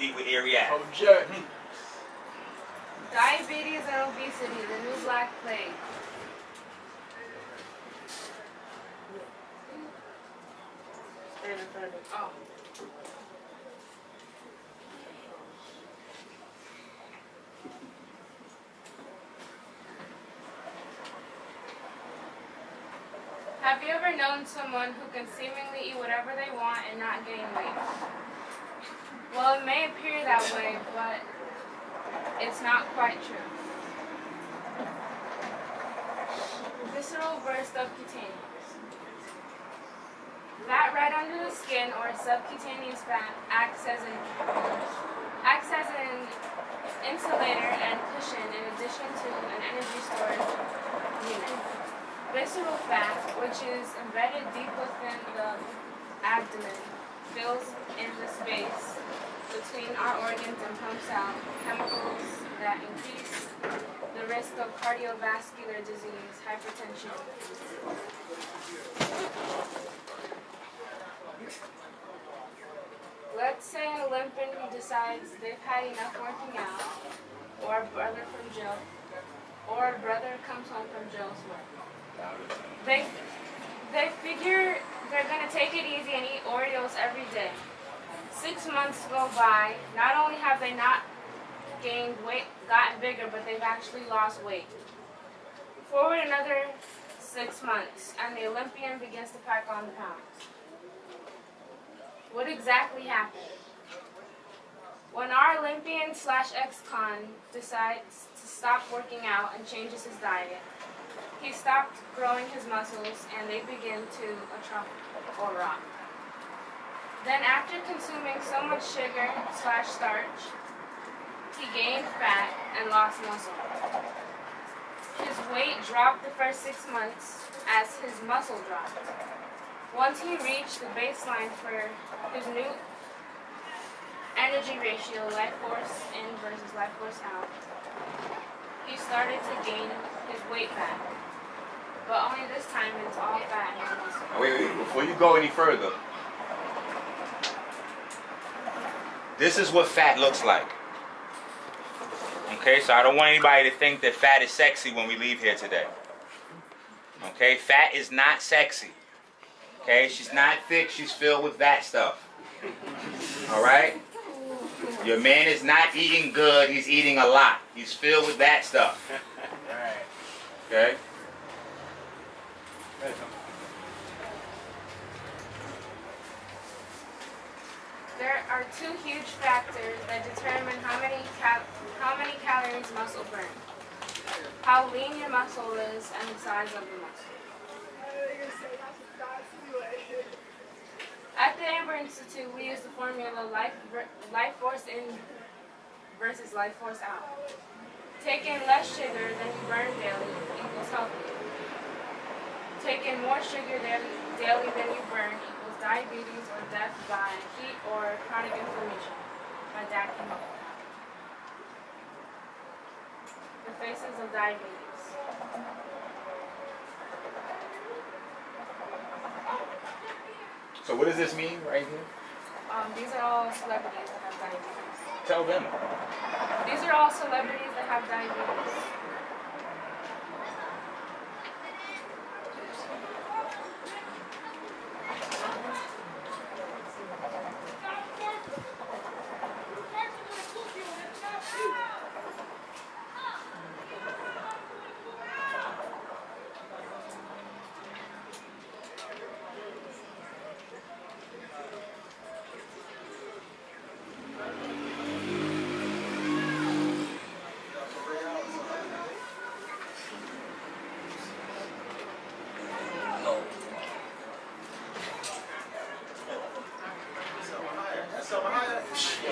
People area. Diabetes and obesity, the new black plague. Oh. Have you ever known someone who can seemingly eat whatever they want and not gain weight? Well, it may appear that way, but it's not quite true. Visceral versus subcutaneous. Fat right under the skin or subcutaneous fat acts as an insulator and cushion in addition to an energy storage unit. Visceral fat, which is embedded deep within the abdomen, fills in the space between our organs and pumps out chemicals that increase the risk of cardiovascular disease, hypertension. Let's say an Olympian decides they've had enough working out, or a brother comes home from jail's work. They figure they're going to take it easy and eat Oreos every day. 6 months go by. Not only have they not gained weight, gotten bigger, but they've actually lost weight. Forward another 6 months, and the Olympian begins to pack on the pounds. What exactly happened? When our Olympian/ex-con decides to stop working out and changes his diet, he stopped growing his muscles and they begin to atrophy or rot. Then after consuming so much sugar/starch, he gained fat and lost muscle. His weight dropped the first 6 months as his muscle dropped. Once he reached the baseline for his new energy ratio, life force in versus life force out, he started to gain his weight back. But only this time it's all fat and muscle. Wait, before you go any further, this is what fat looks like. Okay, so I don't want anybody to think that fat is sexy when we leave here today. Okay, fat is not sexy. Okay, she's not thick, she's filled with that stuff. Alright? Your man is not eating good, he's eating a lot. He's filled with that stuff. Okay? There are two huge factors that determine how many calories muscle burns. How lean your muscle is and the size of the muscle. At the Amber Institute, we use the formula life force in versus life force out. Taking less sugar than you burn daily equals healthy. Taking more sugar daily than you burn equals diabetes or death by heat or chronic inflammation. My dad came up with that. The faces of diabetes. So what does this mean right here? These are all celebrities that have diabetes. Tell them. These are all celebrities that have diabetes.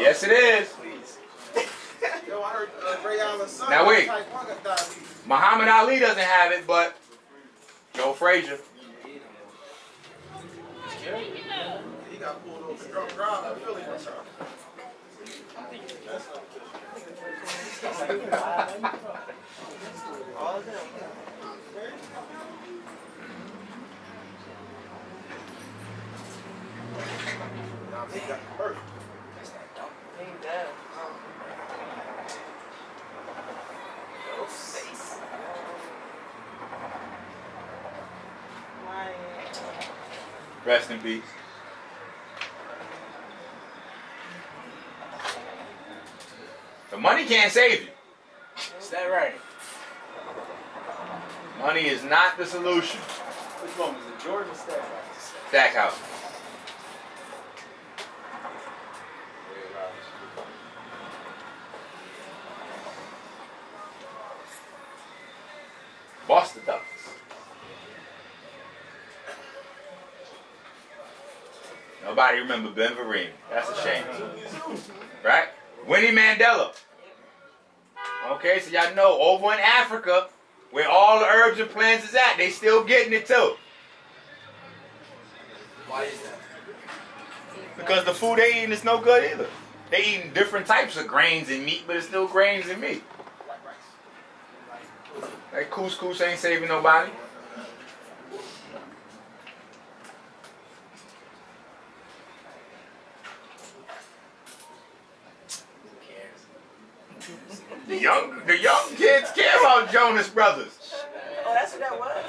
Yes, it is. Yo, I heard Ray Allen's son. Now wait. Type 1 got diabetes. Muhammad Ali doesn't have it, but Joe Frazier. He got pulled over the drunk drive in Philly one time. All of them. He got hurt. Rest in peace. The money can't save you. Is that right? Money is not the solution. Which one was it, Jordan or Stackhouse? Stackhouse. Boston Ducks. Nobody remember Ben Vereen. That's a shame. Right? Winnie Mandela. Okay, so y'all know over in Africa, where all the herbs and plants is at, they still getting it too. Why is that? Because the food they eating is no good either. They eating different types of grains and meat, but it's still grains and meat. That couscous ain't saving nobody. The young kids care about Jonas Brothers. Oh, that's what that was?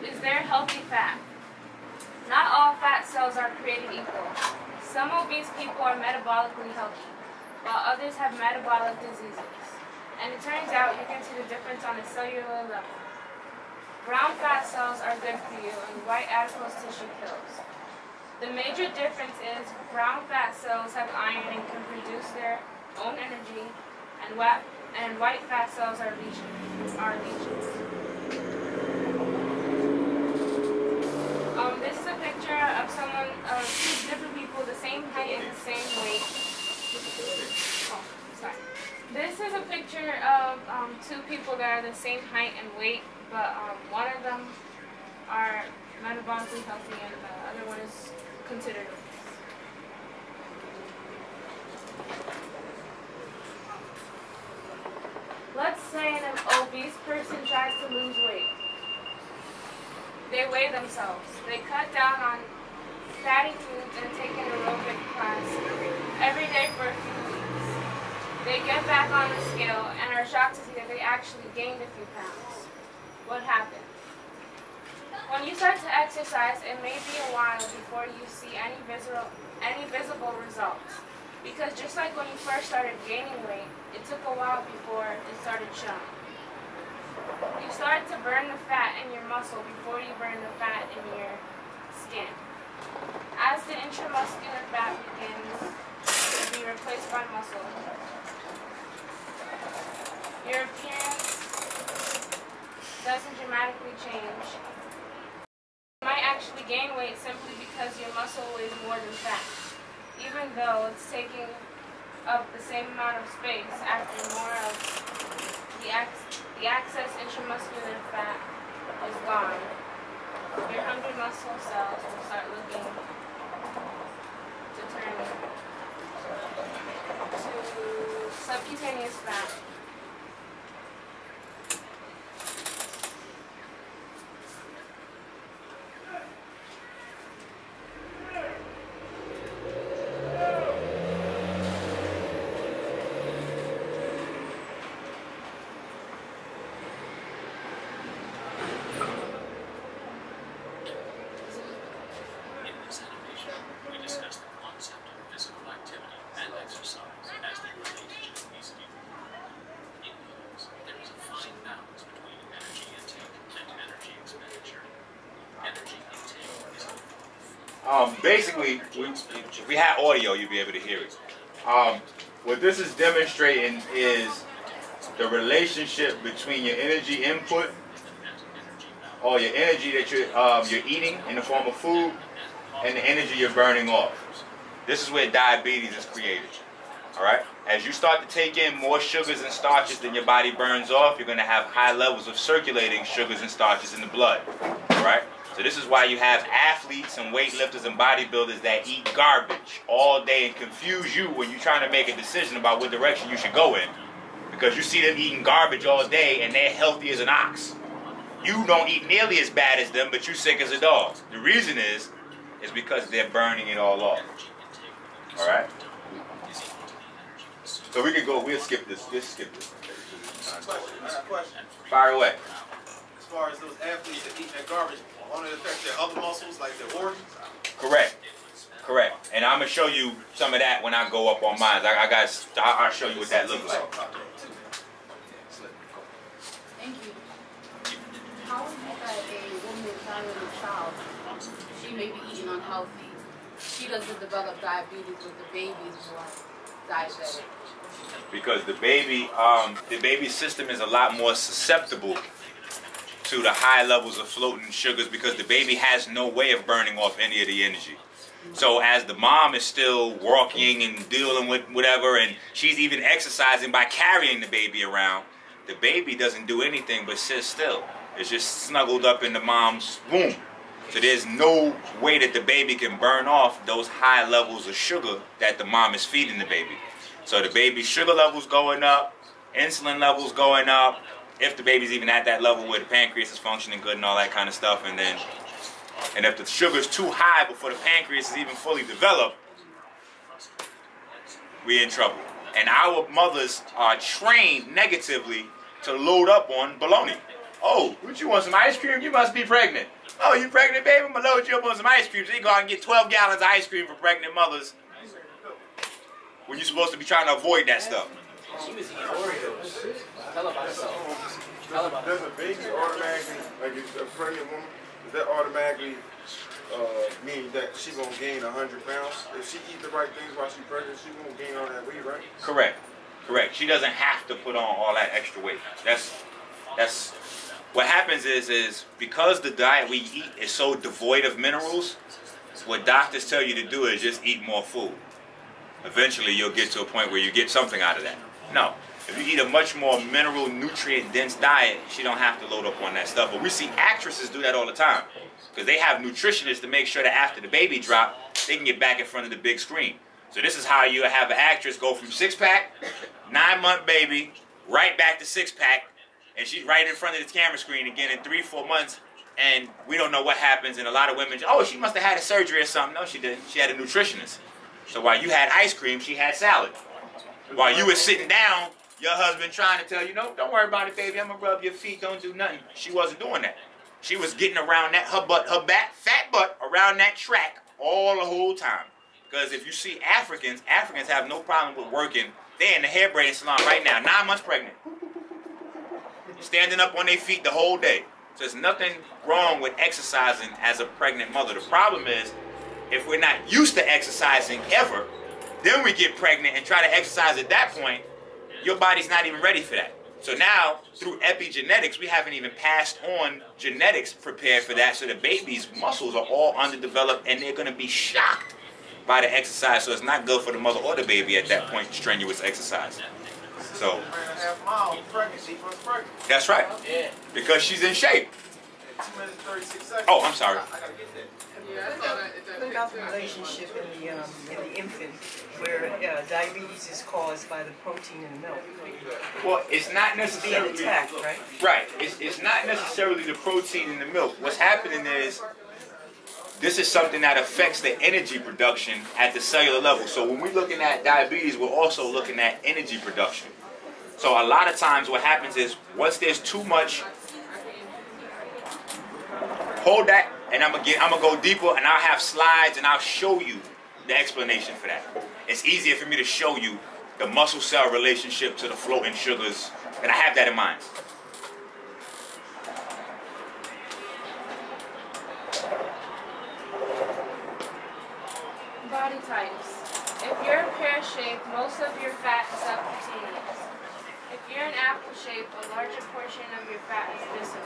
Is there healthy fat? Not all fat cells are created equal. Some obese people are metabolically healthy, while others have metabolic diseases. And it turns out you can see the difference on a cellular level. Brown fat cells are good for you, and white adipose tissue kills. The major difference is brown fat cells have iron and can produce their own energy, and white fat cells are leeches. This is a picture of two different people, the same height and the same weight. Oh, sorry. This is a picture of two people that are the same height and weight, but one of them are metabolically healthy and the other one is considered obese. Let's say an obese person tries to lose weight. They weigh themselves. They cut down on fatty foods and take an aerobic class every day for a few weeks. They get back on the scale and are shocked to see that they actually gained a few pounds. What happened? When you start to exercise, it may be a while before you see any visible results. Because just like when you first started gaining weight, it took a while before it started showing. You start to burn the fat in your muscle before you burn the fat in your skin. As the intramuscular fat begins to be replaced by muscle, your appearance doesn't dramatically change. You might actually gain weight simply because your muscle weighs more than fat, even though it's taking up the same amount of space after more of the excess intramuscular fat is gone. Your hungry muscle cells will start looking to turn to subcutaneous fat. Basically, if we had audio, you'd be able to hear it. What this is demonstrating is the relationship between your energy input, or your energy that you're eating in the form of food, and the energy you're burning off. This is where diabetes is created. All right. As you start to take in more sugars and starches than your body burns off, you're going to have high levels of circulating sugars and starches in the blood. All right. So this is why you have athletes and weightlifters and bodybuilders that eat garbage all day and confuse you when you're trying to make a decision about what direction you should go in. Because you see them eating garbage all day and they're healthy as an ox. You don't eat nearly as bad as them, but you're sick as a dog. The reason is because they're burning it all off. All right? So we could go, we'll skip this. Fire away. far as those athletes that eat that garbage, won't it affect their other muscles, like their organs? Correct. Correct. And I'm gonna show you some of that when I go up on mine. I'll show you what that looks like. Thank you. How is it that a woman carrying a child, she may be eating unhealthy, she doesn't develop diabetes with the baby who are diabetic? Because the baby's system is a lot more susceptible to the high levels of floating sugars because the baby has no way of burning off any of the energy. So as the mom is still walking and dealing with whatever, and she's even exercising by carrying the baby around, the baby doesn't do anything but sit still. It's just snuggled up in the mom's womb. So there's no way that the baby can burn off those high levels of sugar that the mom is feeding the baby. So the baby's sugar levels going up, insulin levels going up, if the baby's even at that level where the pancreas is functioning good and all that kind of stuff, and if the sugar's too high before the pancreas is even fully developed, we're in trouble. And our mothers are trained negatively to load up on bologna. Oh, what you want, some ice cream? You must be pregnant. Oh, you pregnant, baby? I'm going to load you up on some ice cream. So you go out and get 12 gallons of ice cream for pregnant mothers when you're supposed to be trying to avoid that stuff. She was eating Oreos. Tell about herself. Tell about Does a baby automatically, like if a pregnant woman, does that automatically mean that she's going to gain 100 pounds? If she eat the right things while she's pregnant, she won't gain all that weight, right? Correct. Correct. She doesn't have to put on all that extra weight. That's what happens is because the diet we eat is so devoid of minerals, what doctors tell you to do is just eat more food. Eventually you'll get to a point where you get something out of that. No. If you eat a much more mineral, nutrient-dense diet, she don't have to load up on that stuff. But we see actresses do that all the time because they have nutritionists to make sure that after the baby drop, they can get back in front of the big screen. So this is how you have an actress go from 6-pack, 9-month baby, right back to 6-pack, and she's right in front of the camera screen again in 3-4 months, and we don't know what happens. And a lot of women, oh, she must have had a surgery or something. No, she didn't. She had a nutritionist. So while you had ice cream, she had salad. While you were sitting down, your husband trying to tell you, no, don't worry about it, baby. I'm going to rub your feet. Don't do nothing. She wasn't doing that. She was getting around that, her back, fat butt, around that track all the whole time. Because if you see Africans have no problem with working. They're in the hair braiding salon right now, 9 months pregnant. Standing up on their feet the whole day. So there's nothing wrong with exercising as a pregnant mother. The problem is, if we're not used to exercising ever, then we get pregnant and try to exercise at that point, your body's not even ready for that. So now, through epigenetics, we haven't even passed on genetics prepared for that, so the baby's muscles are all underdeveloped and they're going to be shocked by the exercise. So it's not good for the mother or the baby at that point, strenuous exercise. So, 3.5 miles pregnant, she was pregnant. that's right. Yeah. Because she's in shape. 2 minutes and 36 seconds. Oh, I'm sorry. I gotta get that. What about the relationship in the infant where diabetes is caused by the protein in milk? Well, it's not Being necessarily... attacked, right? Right. It's not necessarily the protein in the milk. What's happening is this is something that affects the energy production at the cellular level. So when we're looking at diabetes, we're also looking at energy production. So a lot of times what happens is once there's too much... Hold that, and I'm gonna go deeper, and I'll have slides, and I'll show you the explanation for that. It's easier for me to show you the muscle cell relationship to the floating sugars, and I have that in mind. Body types. If you're pear-shaped, most of your fat is subcutaneous. If you're an apple shape, a larger portion of your fat is visceral.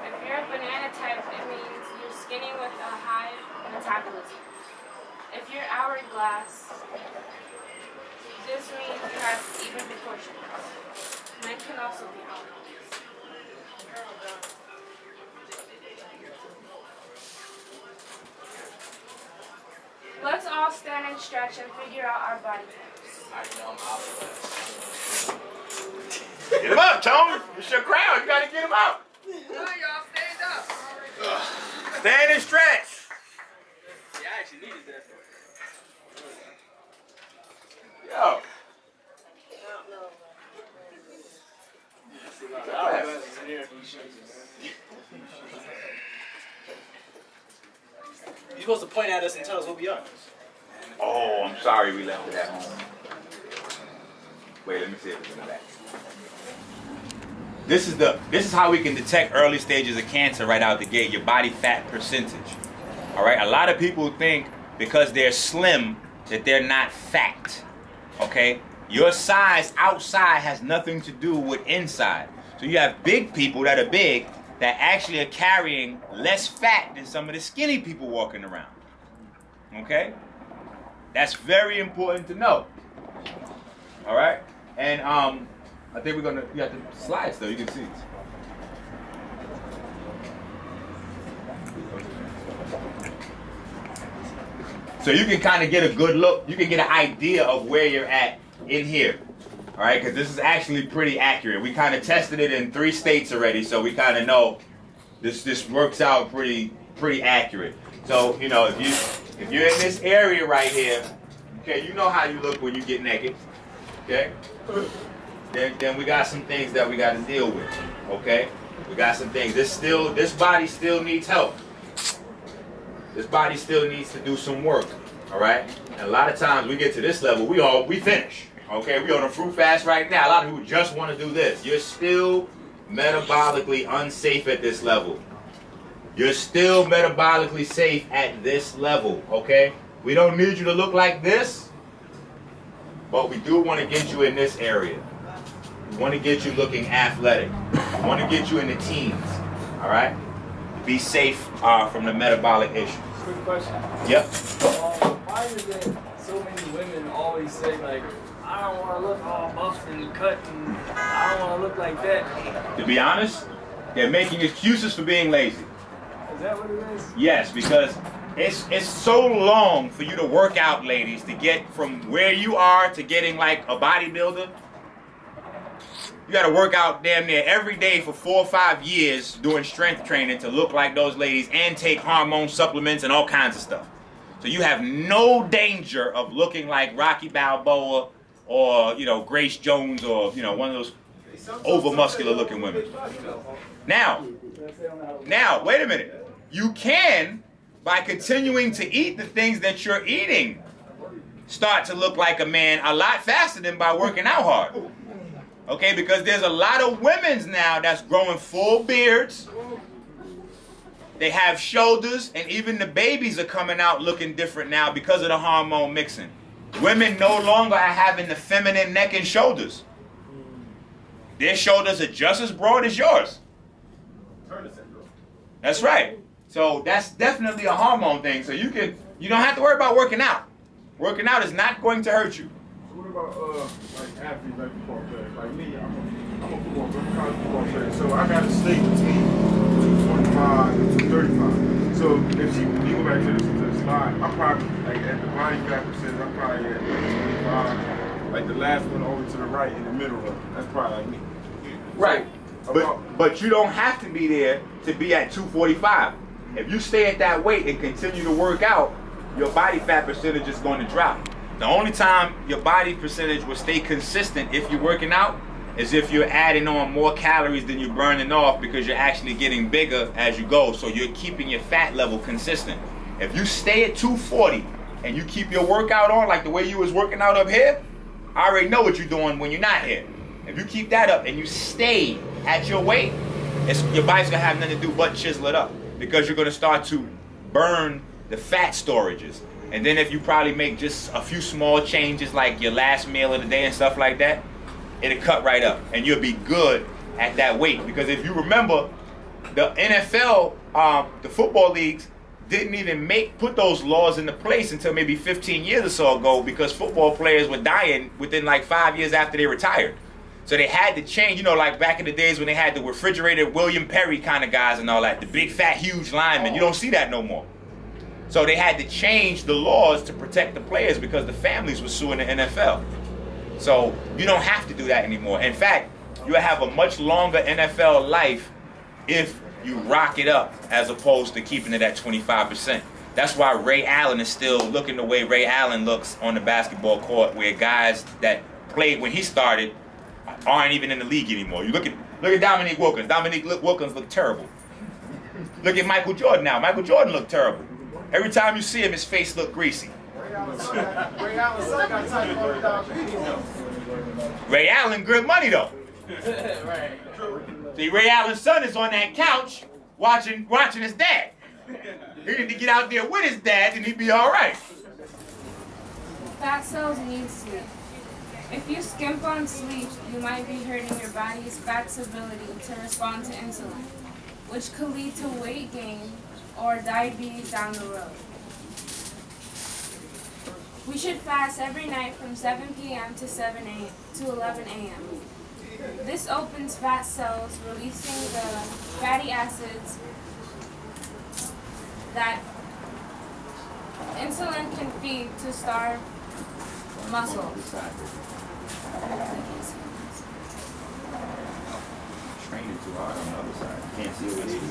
If you're a banana type, it means you're skinny with a high metabolism. If you're hourglass, this means you have even proportions. Men can also be hourglass. Let's all stand and stretch and figure out our body types. I know I'm hourglass. Get him up, Tony. It's your crowd. You gotta get him out. Y'all stand up. Stand and stretch. Yeah, I actually needed that. Yo. Hourglass is in here. supposed to point at us and tell us what we are. Oh, I'm sorry we left it at home. Wait, let me see if it's in the back. This is how we can detect early stages of cancer right out the gate, your body fat percentage. All right, a lot of people think because they're slim that they're not fat. Okay? Your size outside has nothing to do with inside. So you have big people that are big that actually are carrying less fat than some of the skinny people walking around. Okay? That's very important to know. All right? And I think you got the slides though, you can see it. So you can kind of get a good look, you can get an idea of where you're at in here. All right, because this is actually pretty accurate. We kind of tested it in 3 states already, so we kind of know this works out pretty accurate. So, you know, if you're in this area right here, okay, you know how you look when you get naked, okay? Then we got some things that we got to deal with, okay? We got some things. This body still needs help. This body still needs to do some work, all right? And a lot of times we get to this level, we finish, okay? We on a fruit fast right now. A lot of people just want to do this. You're still metabolically unsafe at this level. You're still metabolically safe at this level, okay? We don't need you to look like this, but we do want to get you in this area. We want to get you looking athletic. We want to get you in the teens, all right? Be safe from the metabolic issues. Quick question. Yep. Why is it so many women always say, like, I don't want to look all buff and cut and I don't want to look like that? To be honest, they're making excuses for being lazy. Is that what it is? Yes, because it's so long for you to work out, ladies, to get from where you are to getting like a bodybuilder. You got to work out damn near every day for 4 or 5 years doing strength training to look like those ladies and take hormone supplements and all kinds of stuff. So you have no danger of looking like Rocky Balboa or, you know, Grace Jones or, you know, one of those over-muscular looking women. Now, wait a minute. You can, by continuing to eat the things that you're eating, start to look like a man a lot faster than by working out hard. Okay, because there's a lot of women's now that's growing full beards. They have shoulders, and even the babies are coming out looking different now because of the hormone mixing. Women no longer are having the feminine neck and shoulders. Their shoulders are just as broad as yours. That's right. So that's definitely a hormone thing. So you don't have to worry about working out. Working out is not going to hurt you. What about like athletes, like football players? Like me, I'm a football player, college football player. So I got to stay between 245 and 235. So if you go back to the slide, I'm probably like at the body fat percentage, I'm probably at 25. Like the last one over to the right in the middle of it. That's probably like me. Right. But you don't have to be there to be at 245. If you stay at that weight and continue to work out, your body fat percentage is going to drop. The only time your body percentage will stay consistent if you're working out is if you're adding on more calories than you're burning off because you're actually getting bigger as you go. So you're keeping your fat level consistent. If you stay at 240 and you keep your workout on like the way you was working out up here, I already know what you're doing when you're not here. If you keep that up and you stay at your weight, your body's going to have nothing to do but chisel it up because you're going to start to burn the fat storages. And then if you probably make just a few small changes like your last meal of the day and stuff like that, it'll cut right up and you'll be good at that weight. Because if you remember, the NFL, the football leagues didn't even put those laws into place until maybe 15 years or so ago because football players were dying within like 5 years after they retired. So they had to change, you know, like back in the days when they had the refrigerated William Perry kind of guys and all that, the big fat huge linemen. You don't see that no more. So they had to change the laws to protect the players because the families were suing the NFL. So you don't have to do that anymore. In fact, you'll have a much longer NFL life if you rock it up as opposed to keeping it at 25%. That's why Ray Allen is still looking the way Ray Allen looks on the basketball court, where guys that played when he started aren't even in the league anymore. You look at Dominique Wilkins. Dominique Wilkins looked terrible. Look at Michael Jordan now. Michael Jordan looked terrible. Every time you see him, his face look greasy. Ray Allen's son got type 1 diabetes though. Ray Allen, good money though. Right. See, Ray Allen's son is on that couch watching his dad. He need to get out there with his dad, and he'd be all right. Fat cells need sleep. If you skimp on sleep, you might be hurting your body's fat's ability to respond to insulin, which could lead to weight gain or diabetes down the road. We should fast every night from 7 p.m. to 11 a.m. This opens fat cells, releasing the fatty acids that insulin can feed to starve muscles. Training too hard on the other side. Can't see what it is.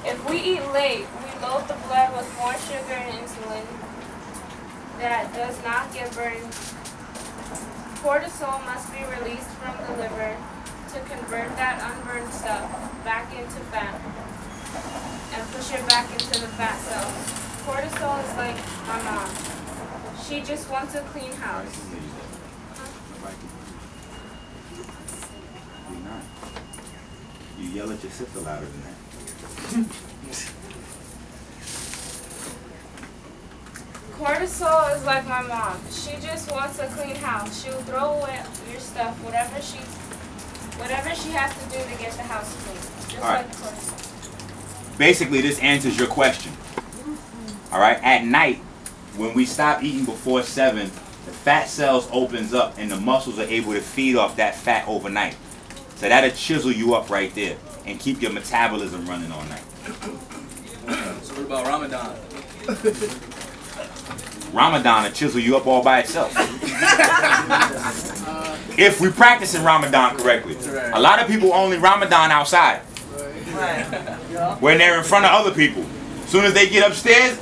If we eat late, we load the blood with more sugar and insulin that does not get burned. Cortisol must be released from the liver to convert that unburned stuff back into fat and push it back into the fat cells. Cortisol is like my mom. She just wants a clean house. You yell at your sister louder than that. Cortisol is like my mom. She just wants a clean house. She'll throw away your stuff, whatever she has to do to get the house clean. Just like cortisol. Basically, this answers your question. All right. At night, when we stop eating before 7, the fat cells opens up and the muscles are able to feed off that fat overnight. So that'll chisel you up right there and keep your metabolism running all night. So what about Ramadan? Ramadan will chisel you up all by itself. If we practice in Ramadan correctly. A lot of people only Ramadan outside. When they're in front of other people. As soon as they get upstairs,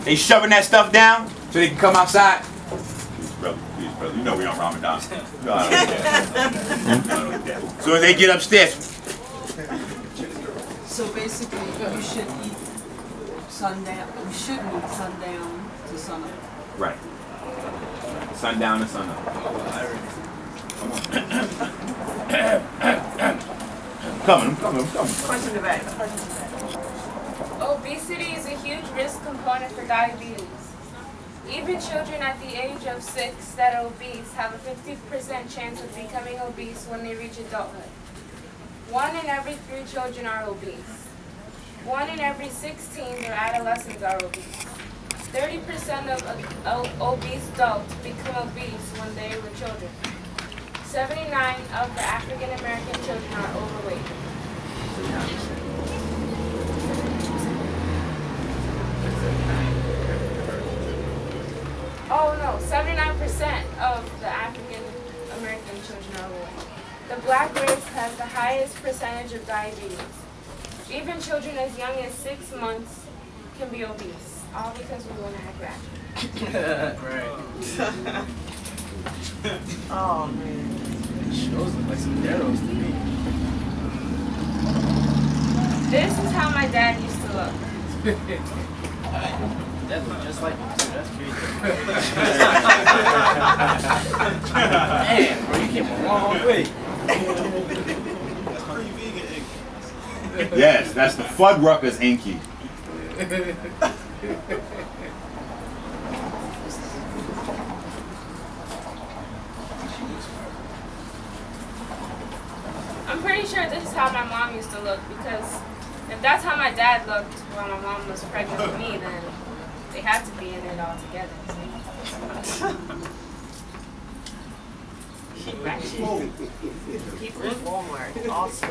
they shoving that stuff down so they can come outside. Please, brother, you know we on Ramadan. No, I don't care. As soon as they get upstairs. So basically, you should eat sundown. We shouldn't eat sundown to sunup. Right. Sundown to sunup. Come on. I'm coming. Question the back. Obesity is a huge risk component for diabetes. Even children at the age of 6 that are obese have a 50% chance of becoming obese when they reach adulthood. 1 in every 3 children are obese. 1 in every 6 teens or adolescents are obese. 30% of obese adults become obese when they were children. 79 of the African American children are overweight. Oh no, 79% of the African American children are overweight. The black race has the highest percentage of diabetes. Even children as young as 6 months can be obese, all because we want to act ratchet. Right. Oh man. Those look like some arrows to me. This is how my dad used to look. That looks just like him too. That's crazy. Damn, bro, you came a long way. That's pretty vegan ink. Yes, that's the Fuddruckers inky. I'm pretty sure this is how my mom used to look, because if that's how my dad looked while my mom was pregnant with me, then they had to be in it all together. People in Walmart also.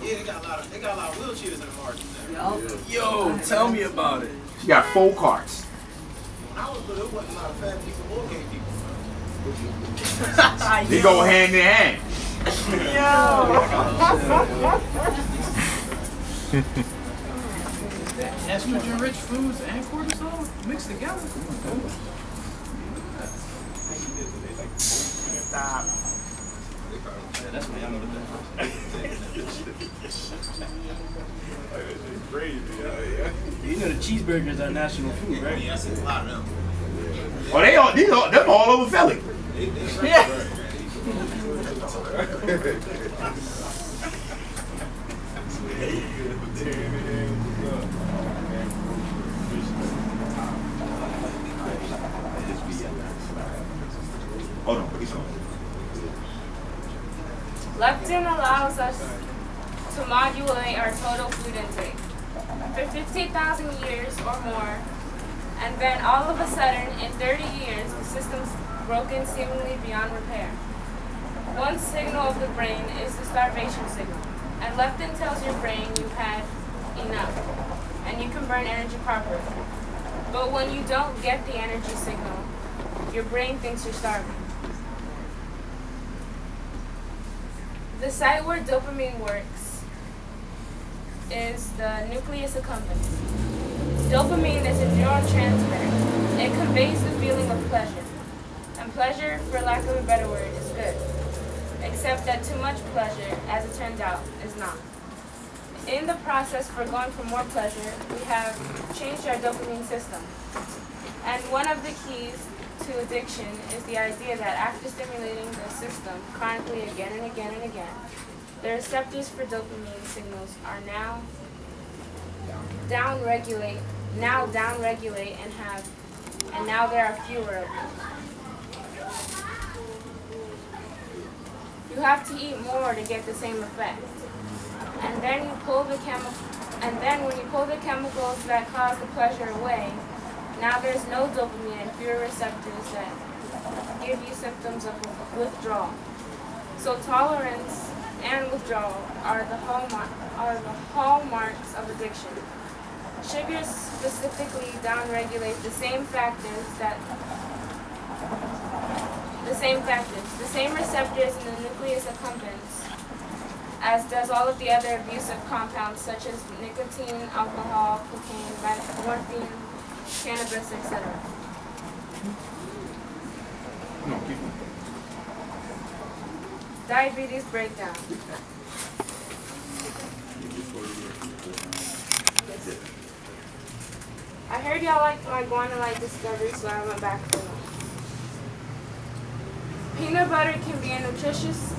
Yeah, they got a lot of wheelchairs in the market now. Yo, tell me about it. She got 4 carts. When I was little, there wasn't a lot of fat people or gay people. They go hand in hand. Estrogen-rich foods and cortisol mixed together. Stop. Yeah, that's what I'm looking at. Crazy, You know the cheeseburgers are national food, right? Yeah, I see a lot of them. Oh, them all over Philly. Yeah. Hold on, please. Leptin allows us to modulate our total food intake for 50,000 years or more, and then all of a sudden, in 30 years, the system's broken seemingly beyond repair. One signal of the brain is the starvation signal, and leptin tells your brain you've had enough, and you can burn energy properly. But when you don't get the energy signal, your brain thinks you're starving. The site where dopamine works is the nucleus accumbens. Dopamine is a neurotransmitter. It conveys the feeling of pleasure. And pleasure, for lack of a better word, is good. Except that too much pleasure, as it turns out, is not. In the process for going for more pleasure, we have changed our dopamine system. And one of the keys to addiction is the idea that after stimulating the system chronically again and again and again, the receptors for dopamine signals are now downregulate and now there are fewer of them. You have to eat more to get the same effect. And then when you pull the chemicals that cause the pleasure away, now there's no dopamine and fewer receptors that give you symptoms of withdrawal. So tolerance and withdrawal are the hallmarks of addiction. Sugars specifically downregulate the same receptors in the nucleus accumbens as does all of the other abusive compounds such as nicotine, alcohol, cocaine, morphine, cannabis, etc. Diabetes breakdown. I heard y'all liked my guanylate discovery, so I went back for them. Peanut butter can be a nutritious...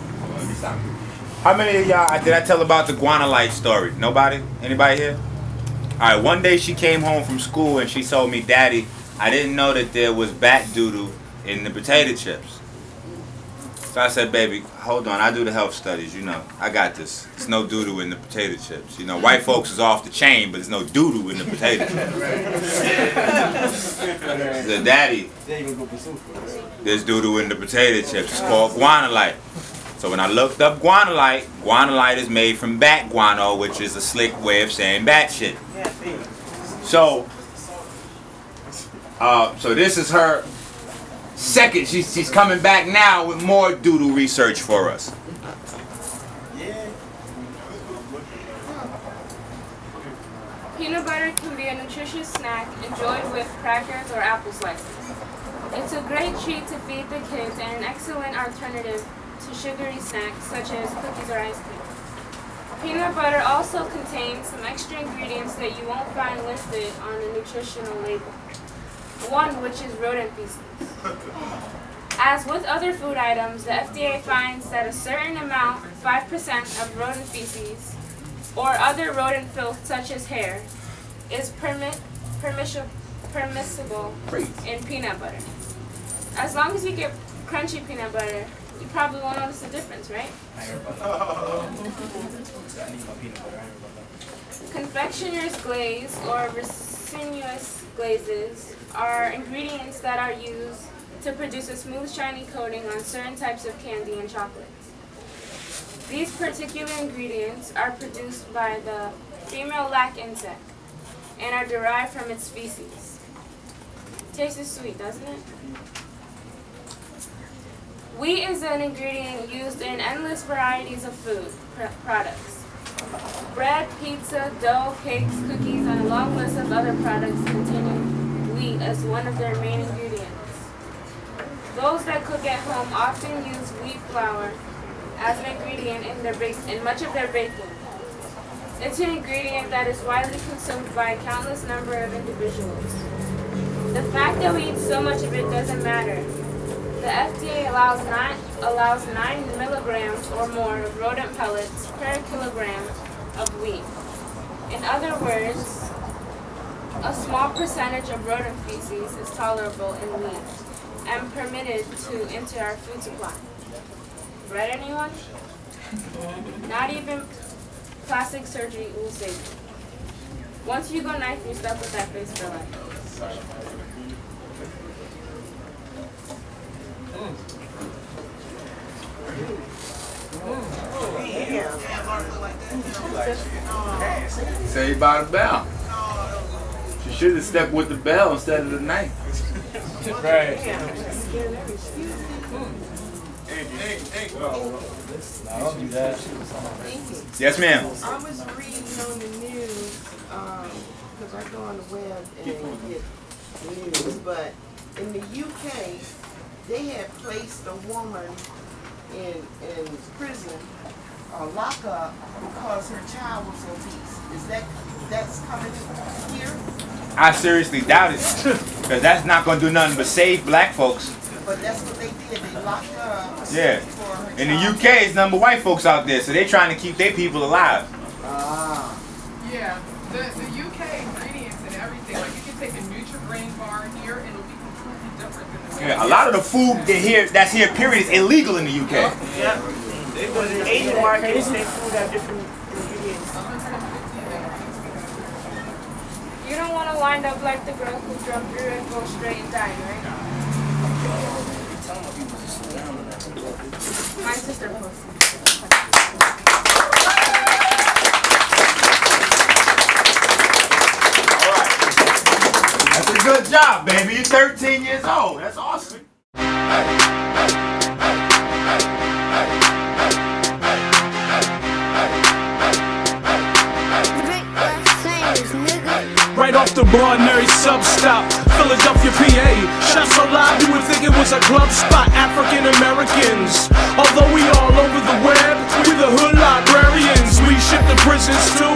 How many of y'all did I tell about the guanylate story? Nobody? Anybody here? Alright, one day she came home from school and she told me, Daddy, I didn't know that there was bat doodle in the potato chips. So I said, baby, hold on, I do the health studies, you know. I got this. There's no doodle in the potato chips. You know, white folks is off the chain, but there's no doodle in the potato chips. I said, Daddy, there's doodle in the potato chips. It's called guanylate. So when I looked up guanylate, guanylate is made from bat guano, which is a slick way of saying bat shit. So this is her second. She's coming back now with more doodle research for us. Peanut butter can be a nutritious snack enjoyed with crackers or apple slices. It's a great treat to feed the kids and an excellent alternative to sugary snacks such as cookies or ice cream. Peanut butter also contains some extra ingredients that you won't find listed on the nutritional label. One which is rodent feces. As with other food items, the FDA finds that a certain amount, 5% of rodent feces, or other rodent filth such as hair, is permissible in peanut butter. As long as you get crunchy peanut butter, you probably won't notice the difference, right? Confectioner's glaze or resinous glazes are ingredients that are used to produce a smooth, shiny coating on certain types of candy and chocolates. These particular ingredients are produced by the female lac insect and are derived from its feces. Tastes sweet, doesn't it? Wheat is an ingredient used in endless varieties of food products. Bread, pizza, dough, cakes, cookies, and a long list of other products containing wheat as one of their main ingredients. Those that cook at home often use wheat flour as an ingredient in much of their baking. It's an ingredient that is widely consumed by a countless number of individuals. The fact that we eat so much of it doesn't matter. The FDA allows 9 milligrams or more of rodent pellets per kilogram of wheat. In other words, a small percentage of rodent feces is tolerable in wheat and permitted to enter our food supply. Bread, anyone? Not even plastic surgery will save you. Once you go knife, you're stuck with that face for life. Saved by the bell. She should have stepped with the bell instead of the knife. Right. I don't do that. Yes, ma'am. I was reading on the news, because I go on the web and get news, but in the UK, they had placed a woman in prison, lockup, because her child was obese. That's coming here? I seriously doubt it, because that's not going to do nothing but save black folks. But that's what they did. They locked her up. Yeah. In the UK, it's number white folks out there, so they're trying to keep their people alive. Ah. Yeah. The UK ingredients and everything, like you can take a Nutri-Grain bar here and it'll be completely different than the Yeah, a lot of the food that's here, period, is illegal in the UK. Yeah. They go to the Asian markets, their food have different ingredients. You don't want to wind up like the girl who jumped through and go straight and died, right? My sister posted. Alright. That's a good job, baby. You're 13 years old. That's awesome. Right off the Barnary sub-stop, Philadelphia, PA. Shot so loud you would think it was a club spot. African Americans, although we all over the web, we the hood librarians. We ship to prisons too.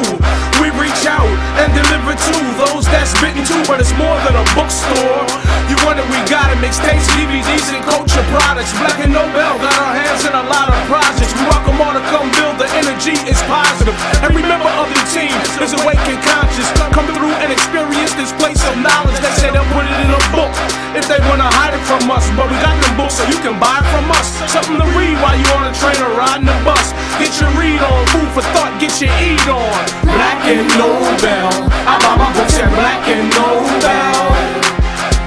We reach out and deliver to those that's bitten too, but it's more than a bookstore. You want it, we got it. Mixtapes, DVDs, and culture products. Black and Nobel got our hands in a lot of projects. We welcome all to come build. The energy is positive. Every member of the team is awake and conscious. Come through and experience this place of knowledge. They say they'll put it in a book if they wanna hide it from us, but we got them books so you can buy it from us. Something to read while you on a train or riding a bus. Get your read on, food for thought, get your eat on. Black and Nobel, I buy my books at Black and Nobel.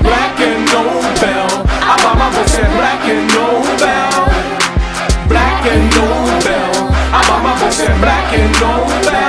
Black and Nobel, I buy my books at Black and Nobel. Black and Nobel, I buy my books at Black and Nobel.